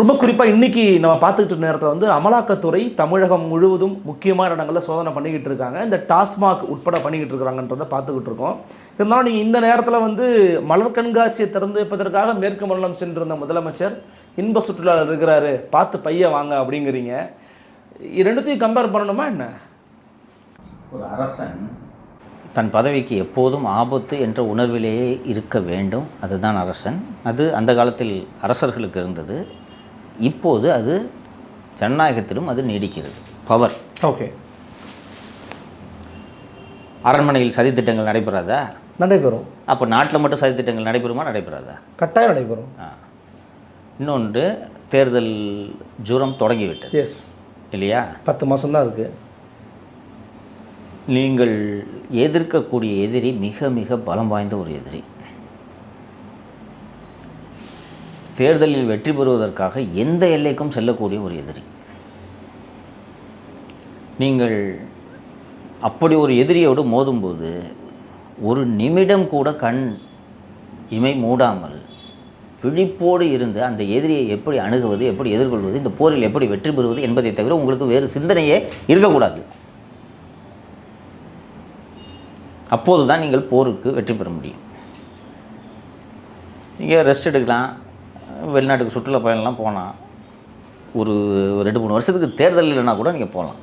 ரொம்ப குறிப்பாக இன்றைக்கி நம்ம பார்த்துக்கிட்ட நேரத்தில் வந்து அமலாக்கத்துறை தமிழகம் முழுவதும் முக்கியமான இடங்களில் சோதனை பண்ணிக்கிட்டு இருக்காங்க. இந்த டாஸ்மாக் உட்பட பண்ணிக்கிட்டு இருக்கிறாங்கன்றதை பார்த்துக்கிட்டு இருக்கோம். இருந்தாலும் நீங்கள் இந்த நேரத்தில் வந்து மலர் கண்காட்சியை திறந்து வைப்பதற்காக மேற்கு மண்டலம் சென்றிருந்த முதலமைச்சர் இன்ப சுற்றுலாவில் இருக்கிறாரு, பார்த்து பைய வாங்க அப்படிங்கிறீங்க. ரெண்டுத்தையும் கம்பேர் பண்ணணுமா என்ன? ஒரு அரசன் தன் பதவிக்கு எப்போதும் ஆபத்து என்ற உணர்விலேயே இருக்க வேண்டும். அதுதான் அரசன். அது அந்த காலத்தில் அரசர்களுக்கு இருந்தது. இப்போது அது ஜனநாயகத்திலும் அது நீடிக்கிறது. பவர். ஓகே. அரண்மனையில் சதித்திட்டங்கள் நடைபெறாதா? நடைபெறும். அப்போ நாட்டில் மட்டும் சதித்திட்டங்கள் நடைபெறுமா? நடைபெறாதா? கட்டாயம் நடைபெறும். இன்னொன்று, தேர்தல் ஜூரம் தொடங்கிவிட்டது. எஸ் இல்லையா? 10 மாதம்தான் இருக்குது. நீங்கள் எதிர்க்கக்கூடிய எதிரி மிக மிக பலம் வாய்ந்த ஒரு எதிரி. தேர்தலில் வெற்றி பெறுவதற்காக எந்த எல்லைக்கும் செல்லக்கூடிய ஒரு எதிரி. நீங்கள் அப்படி ஒரு எதிரியோடு மோதும்போது ஒரு நிமிடம் கூட கண் இமை மூடாமல் விழிப்போடு இருந்து அந்த எதிரியை எப்படி அணுகுவது, எப்படி எதிர்கொள்வது, இந்த போரில் எப்படி வெற்றி பெறுவது என்பதை தவிர உங்களுக்கு வேறு சிந்தனையே இருக்கக்கூடாது. அப்போது தான் நீங்கள் போருக்கு வெற்றி பெற முடியும். நீங்கள் ரெஸ்ட் எடுக்கலாம், வெளிநாட்டுக்கு சுற்றுலா பயணம்லாம் போனால் ஒரு 2-3 வருஷத்துக்கு தேர்தல் இல்லைன்னா கூட நீங்கள் போகலாம்.